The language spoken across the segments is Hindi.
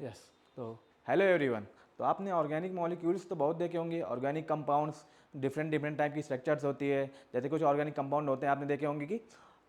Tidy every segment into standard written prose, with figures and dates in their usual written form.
यस। तो हेलो एवरीवन। तो आपने ऑर्गेनिक मॉलिक्यूल्स तो बहुत देखे होंगे, organic compounds, different different type की स्ट्रक्चर्स होती है। जैसे कुछ ऑर्गेनिक कंपाउंड होते हैं, आपने देखे होंगे कि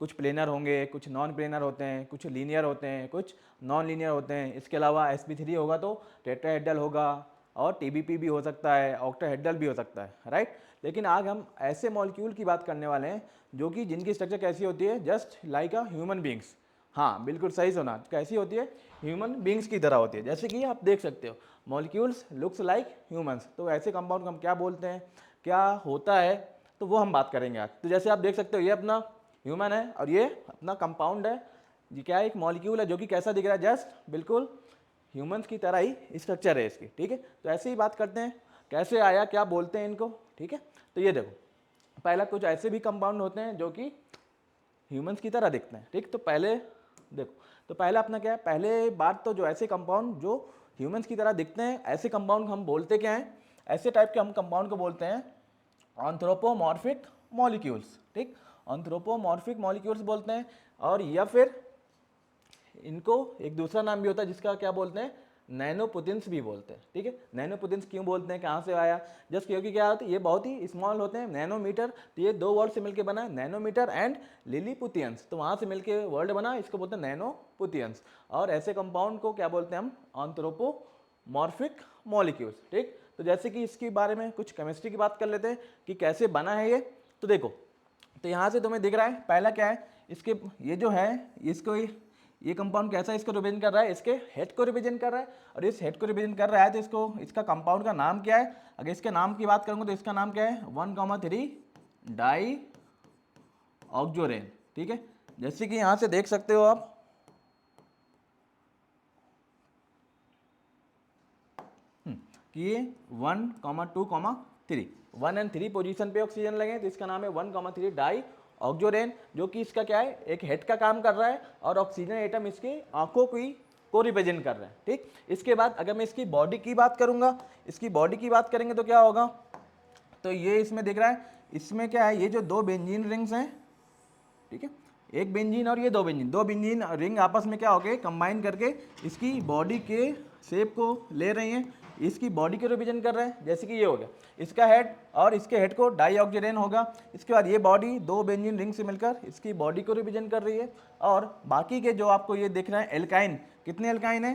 कुछ प्लेनर होंगे, कुछ नॉन प्लेनर होते हैं, कुछ लीनियर होते हैं, कुछ नॉन लीनियर होते हैं। इसके अलावा sp3 होगा तो टेट्राहेड्रल होगा, और tbp भी हो सकता है, ऑक्टाहेड्रल भी हो सकता है, राइट। लेकिन आज हम ऐसे मॉलिक्यूल की बात करने वाले हैं जो कि जिनकी स्ट्रक्चर कैसी होती है, just like a human beings. हाँ, बिल्कुल सही सुना, कैसी होती है, ह्यूमन बींग्स की तरह होती है। जैसे कि आप देख सकते हो, मॉलिक्यूल्स लुक्स लाइक ह्यूमंस। तो ऐसे कंपाउंड को हम क्या बोलते हैं, क्या होता है, तो वो हम बात करेंगे आज। तो जैसे आप देख सकते हो, ये अपना ह्यूमन है और ये अपना कंपाउंड है। ये क्या है, एक मॉलिक्यूल है जो कि कैसा दिख रहा है, जस्ट बिल्कुल ह्यूमंस की तरह ही स्ट्रक्चर है इसकी, ठीक है। तो ऐसे ही बात करते हैं, कैसे आया, क्या बोलते हैं इनको, ठीक है। तो ये देखो, पहला कुछ ऐसे भी कंपाउंड होते हैं जो कि ह्यूमंस की तरह दिखते हैं, ठीक। तो पहले देखो, तो पहला अपना क्या है, पहले बात तो जो ऐसे कंपाउंड जो ह्यूमंस की तरह दिखते हैं, ऐसे कंपाउंड हम बोलते क्या हैं, ऐसे टाइप के हम कंपाउंड को बोलते हैं एंथ्रोपोमॉर्फिक मॉलिक्यूल्स, ठीक। एंथ्रोपोमॉर्फिक मॉलिक्यूल्स बोलते हैं। और या फिर इनको एक दूसरा नाम भी होता है जिसका क्या बोलते हैं, नैनोपुतिन्स भी बोलते हैं, ठीक है। नैनोपुतिन्स क्यों बोलते हैं, कहाँ से आया, जस्ट क्योंकि क्या होता है, ये बहुत ही स्मॉल होते हैं, नैनोमीटर। तो ये दो वर्ड से मिलकर बना है, नैनोमीटर एंड लिलीपुतियंस। तो वहाँ से मिलकर वर्ड बना, इसको बोलते हैं नैनोपुतियंस। और ऐसे कंपाउंड को क्या बोलते हैं हम, एंथ्रोपोमॉर्फिक मॉलिक्यूल्स, ठीक। तो जैसे कि इसके बारे में कुछ केमिस्ट्री की बात कर लेते हैं कि कैसे बना है ये। तो देखो, तो यहाँ से तुम्हें दिख रहा है, पहला क्या है, इसके ये जो है, इसको ये कंपाउंड कैसा इसको रिप्रेजेंट कर रहा है, इसके हेड को रिप्रेजेंट कर रहा है। और इस हेड को रिप्रेजेंट कर रहा है तो इसको, इसका कंपाउंड का नाम क्या है, अगर इसके नाम की बात करूंगा तो इसका नाम क्या है, 1,3 डाई ऑक्सोरेन, ठीक है। जैसे कि यहां से देख सकते हो आप, कि ये 1,2,3 1 एंड 3 पोजीशन पे ऑक्सीजन लगे, तो इसका नाम है 1,3 डाई ऑक्सोरेन, जो कि इसका क्या है, एक हेड का काम कर रहा है और ऑक्सीजन एटम इसके आंखों की को रिप्रेजेंट कर रहा है, ठीक। इसके बाद अगर मैं इसकी बॉडी की बात करूंगा, इसकी बॉडी की बात करेंगे तो क्या होगा, तो ये इसमें दिख रहा है, इसमें क्या है, ये जो दो बेंजीन रिंग्स हैं, ठीक है, एक बेंजीन और ये दो बेंजीन, दो बेंजीन रिंग आपस में क्या हो गए, कंबाइन करके इसकी बॉडी के शेप को ले रही हैं, इसकी बॉडी को रिप्रेजेंट कर रहे हैं। जैसे कि ये हो गया इसका हेड, और इसके हेड को डाईऑक्सीडेन होगा। इसके बाद ये बॉडी दो बेंजीन रिंग से मिलकर इसकी बॉडी को रिप्रेजेंट कर रही है। और बाकी के जो आपको ये दिख रहे हैं एल्काइन, कितने एल्काइन है,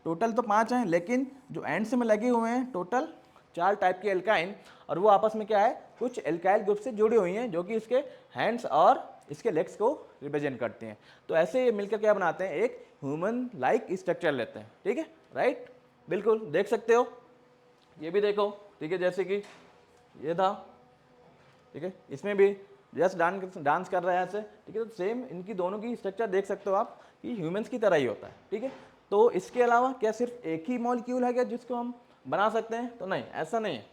टोटल तो 5 हैं, लेकिन जो एंड्स में लगे हुए हैं टोटल 4 टाइप के एल्काइन, और वो आपस में क्या है, कुछ एल्काइल ग्रुप से जुड़ी हुई हैं जो कि इसके हैंड्स और इसके लेग्स को रिप्रेजेंट करती हैं। तो ऐसे ये मिलकर क्या बनाते हैं, एक ह्यूमन लाइक स्ट्रक्चर लेते हैं, ठीक है, राइट। बिल्कुल देख सकते हो, ये भी देखो, ठीक है, जैसे कि ये था, ठीक है, इसमें भी जस्ट डांस कर रहा है ऐसे, ठीक है। तो सेम इनकी दोनों की स्ट्रक्चर देख सकते हो आप कि ह्यूमंस की तरह ही होता है, ठीक है। तो इसके अलावा क्या सिर्फ एक ही मॉलिक्यूल है क्या जिसको हम बना सकते हैं, तो नहीं, ऐसा नहीं है।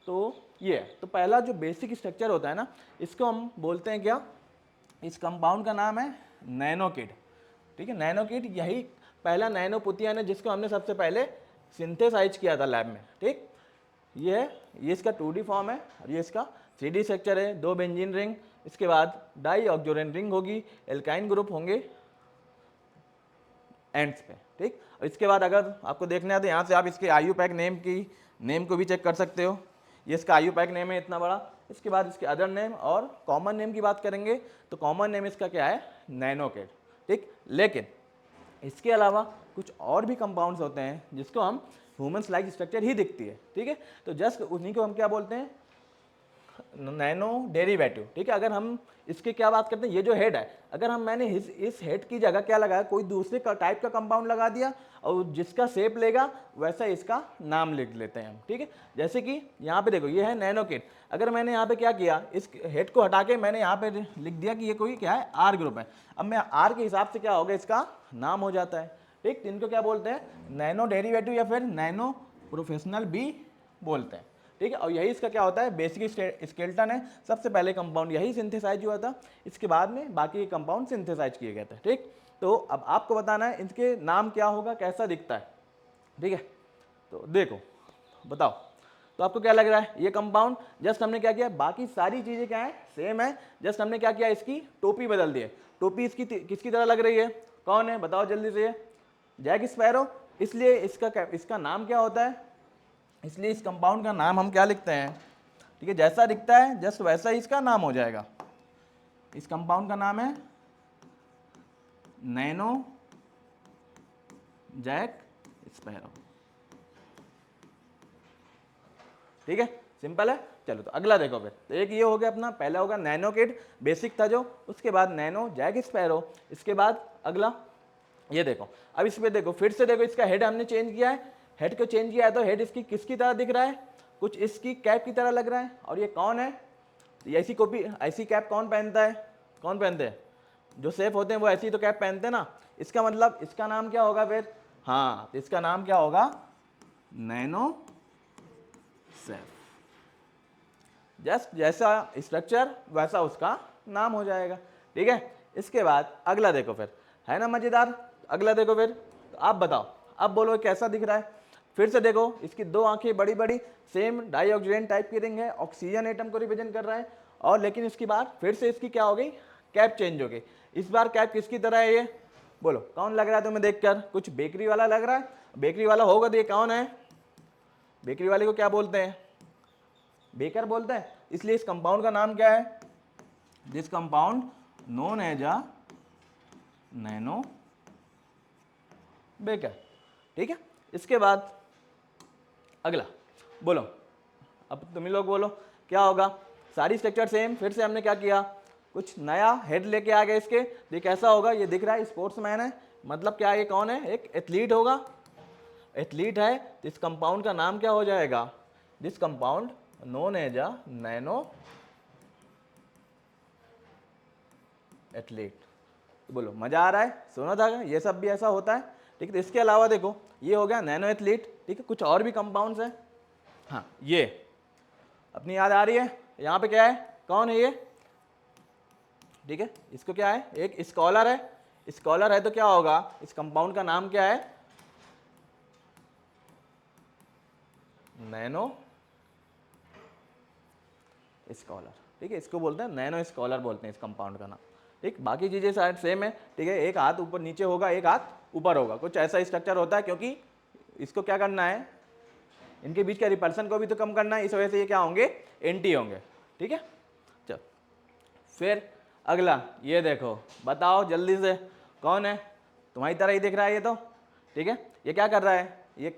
तो ये है, तो पहला जो बेसिक स्ट्रक्चर होता है ना, इसको हम बोलते हैं क्या, इस कंपाउंड का नाम है नैनोकिड, ठीक है। नैनोकिड यही पहला नैनोपुतियन है जिसको हमने सबसे पहले सिंथेसाइज किया था लैब में, ठीक। ये है, ये इसका 2D फॉर्म है और ये इसका 3D स्ट्रक्चर है, दो बेंजीन रिंग, इसके बाद डाई ऑक्सोरेन रिंग होगी, एल्काइन ग्रुप होंगे एंड्स पे, ठीक। और इसके बाद अगर आपको देखना है तो यहाँ से आप इसके IUPAC नेम को भी चेक कर सकते हो। ये इसका IUPAC नेम है इतना बड़ा। इसके बाद इसके अदर नेम और कॉमन नेम की बात करेंगे तो कॉमन नेम इसका क्या है, नैनोकिड, ठीक। लेकिन इसके अलावा कुछ और भी कंपाउंड्स होते हैं जिसको हम ह्यूमंस लाइक स्ट्रक्चर ही दिखती है, ठीक है। तो जस्ट उन्हीं को हम क्या बोलते हैं, नैनो डेरिवेटिव, ठीक है। अगर हम इसके क्या बात करते हैं, ये जो हेड है, अगर हम मैंने इस हेड की जगह क्या लगाया, कोई दूसरे का टाइप का कंपाउंड लगा दिया और जिसका शेप लेगा वैसा इसका नाम लिख लेते हैं हम, ठीक है। जैसे कि यहाँ पे देखो, ये है नैनोकिड, अगर मैंने यहाँ पे क्या किया, इस हेड को हटा के मैंने यहाँ पे लिख दिया कि ये कोई क्या है, R ग्रुप है। अब मैं R के हिसाब से क्या होगा, इसका नाम हो जाता है, ठीक। तो इनको क्या बोलते हैं, नैनो डेरिवेटिव या फिर नैनो प्रोफेशनल भी बोलते हैं, ठीक है। और यही इसका क्या होता है, बेसिक स्केलेटन है। सबसे पहले कंपाउंड यही सिंथेसाइज हुआ था, इसके बाद में बाकी के कंपाउंड सिंथेसाइज किए गए थे, ठीक। तो अब आपको बताना है इनके नाम क्या होगा, कैसा दिखता है, ठीक है। तो देखो, बताओ, तो आपको क्या लग रहा है, ये कंपाउंड जस्ट हमने क्या किया, बाकी सारी चीजें क्या है, सेम है, जस्ट हमने क्या किया, इसकी टोपी बदल दी है। टोपी इसकी किसकी तरह लग रही है, कौन है बताओ जल्दी से, जैक स्पैरो, इसलिए इसका नाम क्या होता है, इसलिए इस कंपाउंड का नाम हम क्या लिखते हैं, ठीक है, जैसा दिखता है जस्ट वैसा ही इसका नाम हो जाएगा। इस कंपाउंड का नाम है नैनो जैक स्पैरो, ठीक है, सिंपल है। चलो तो अगला देखो फिर, तो एक ये हो गया अपना, पहला होगा नैनो किड, बेसिक था जो, उसके बाद नैनो जैक स्पैरो, इसके बाद अगला ये देखो। अब इसमें देखो फिर से देखो, इसका हेड हमने चेंज किया है, हेड को चेंज किया है तो हेड इसकी किसकी तरह दिख रहा है, कुछ इसकी कैप की तरह लग रहा है। और ये कौन है, ऐसी कॉपी ऐसी कैप कौन पहनता है, कौन पहनते हैं, जो सेफ होते हैं वो ऐसी तो कैप पहनते हैं ना। इसका मतलब इसका नाम क्या होगा फिर, हाँ तो इसका नाम क्या होगा, नैनो सेफ। जस्ट जैसा स्ट्रक्चर वैसा उसका नाम हो जाएगा, ठीक है। इसके बाद अगला देखो फिर, है ना मजेदार। अगला देखो फिर, तो आप बताओ, अब बोलो कैसा दिख रहा है। फिर से देखो, इसकी दो आंखें बड़ी बड़ी, सेम डाइऑक्सीजन टाइप की रिंग है, ऑक्सीजन एटम को रिप्रेजेंट कर रहा है। और लेकिन इसकी बार फिर से इसकी क्या हो गई, कैप चेंज हो गई। इस बार कैप किसकी तरह है ये, बोलो कौन लग रहा है तुम्हें देखकर, कुछ बेकरी वाला लग रहा है। बेकरी वाला होगा तो ये कौन है, बेकरी वाले को क्या बोलते हैं, बेकर बोलते हैं। इसलिए इस कंपाउंड का नाम क्या है, this compound known as a nano baker, ठीक है। इसके बाद अगला बोलो, अब तुम ही लोग बोलो क्या होगा। सारी स्ट्रक्चर सेम, फिर से हमने क्या किया, कुछ नया हेड लेके आ गए इसके। ये कैसा होगा, ये दिख रहा है स्पोर्ट्समैन है, मतलब क्या ये कौन है, एक एथलीट होगा, एथलीट है। तो इस कंपाउंड का नाम क्या हो जाएगा, this compound known as a nano athlete. तो बोलो मजा आ रहा है, सुना था ये सब भी ऐसा होता है, ठीक है। तो इसके अलावा देखो, ये हो गया नैनो एथलीट, ठीक है। कुछ और भी कंपाउंड्स हैं, हाँ ये अपनी याद आ रही है, यहाँ पे क्या है, कौन है ये, ठीक है। इसको क्या है, एक स्कॉलर है, स्कॉलर है तो क्या होगा, इस कंपाउंड का नाम क्या है, नैनो स्कॉलर, ठीक है। इसको बोलते हैं नैनो स्कॉलर बोलते हैं इस कंपाउंड का नाम, ठीक। बाकी चीजें शायद सेम है, ठीक है। एक हाथ ऊपर नीचे होगा, एक हाथ ऊपर होगा, कुछ ऐसा स्ट्रक्चर होता है, क्योंकि इसको क्या करना है, इनके बीच का रिपल्सन को भी तो कम करना है, इस वजह से ये क्या होंगे, एंटी होंगे, ठीक है। चल फिर अगला ये देखो, बताओ जल्दी से कौन है, तुम्हारी तरह ही दिख रहा है ये तो, ठीक है। ये क्या कर रहा है, ये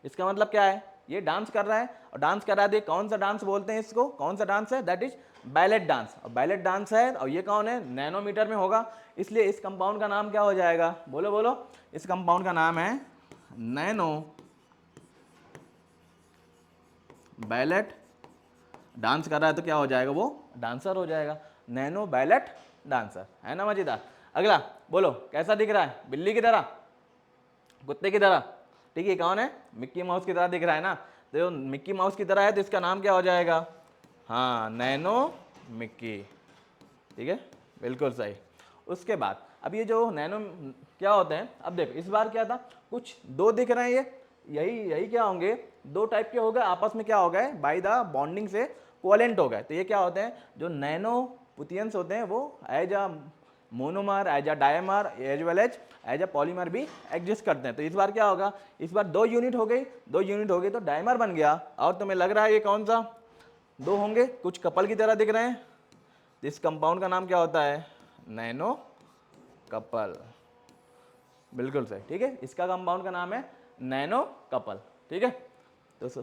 इसका मतलब क्या है, ये डांस कर रहा है, और डांस कर रहा है, कौन सा डांस बोलते हैं इसको, कौन सा डांस है, दैट इज बैलेट डांस। और बैलेट डांस है, और ये कौन है, नैनोमीटर में होगा, इसलिए इस कंपाउंड का नाम क्या हो जाएगा, बोलो बोलो, इस कंपाउंड का नाम है नैनो बैलेट। डांस कर रहा है तो क्या हो जाएगा, वो डांसर हो जाएगा, नैनो बैलेट डांसर, है ना मजेदार। अगला बोलो कैसा दिख रहा है, बिल्ली की तरह, कुत्ते की तरह, ठीक है। कौन है, मिक्की माउस की तरह दिख रहा है ना, तो मिक्की माउस की तरह है तो इसका नाम क्या हो जाएगा, हाँ नैनो मिक्की, ठीक है, बिल्कुल सही। उसके बाद अब ये जो नैनो क्या होते हैं, अब देखो इस बार क्या था, कुछ दो दिख रहे हैं, ये यही यही क्या होंगे, दो टाइप के हो गए, आपस में क्या हो गए, बाय द बॉन्डिंग से कोवेलेंट हो गए। तो ये क्या होते हैं, जो नैनो पुतियंस होते हैं वो as a monomer, as a dimer, as well as a polymer भी एग्जिस्ट करते हैं। तो इस बार क्या होगा, इस बार दो यूनिट हो गई, दो यूनिट हो गई तो डायमर बन गया। और तुम्हें लग रहा है ये कौन सा, दो होंगे, कुछ कपल की तरह दिख रहे हैं, इस कंपाउंड का नाम क्या होता है, नैनो कपल, बिल्कुल सही, ठीक है। इसका कंपाउंड का नाम है नैनो कपल, ठीक है दोस्तों।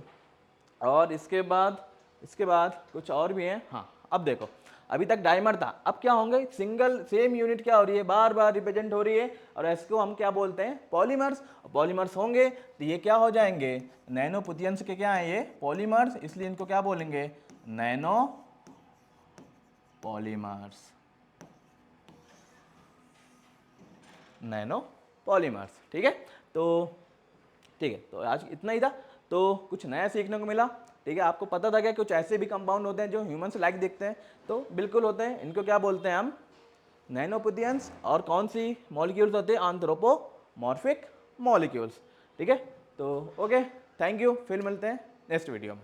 और इसके बाद कुछ और भी हैं, हाँ अब देखो, अभी तक डायमर था, अब क्या होंगे, सिंगल सेम यूनिट क्या हो रही है, बार बार रिप्रेजेंट हो रही है, और इसको हम क्या बोलते हैं, पॉलीमर्स। पॉलीमर्स होंगे तो ये क्या हो जाएंगे, नैनो पुतियंस के क्या है ये, पॉलीमर्स, इसलिए इनको क्या बोलेंगे, नैनो पॉलीमर्स, नैनो पॉलीमर्स, ठीक है। तो आज इतना ही था, तो कुछ नया सीखने को मिला, ठीक है। आपको पता था क्या, कुछ ऐसे भी कंपाउंड होते हैं जो ह्यूमंस लाइक दिखते हैं, तो बिल्कुल होते हैं, इनको क्या बोलते हैं हम, नैनोपुतियंस। और कौन सी मॉलिक्यूल्स होते हैं, एंथ्रोपोमॉर्फिक मॉलिक्यूल्स, ठीक है। तो ओके, थैंक यू, फिर मिलते हैं नेक्स्ट वीडियो में।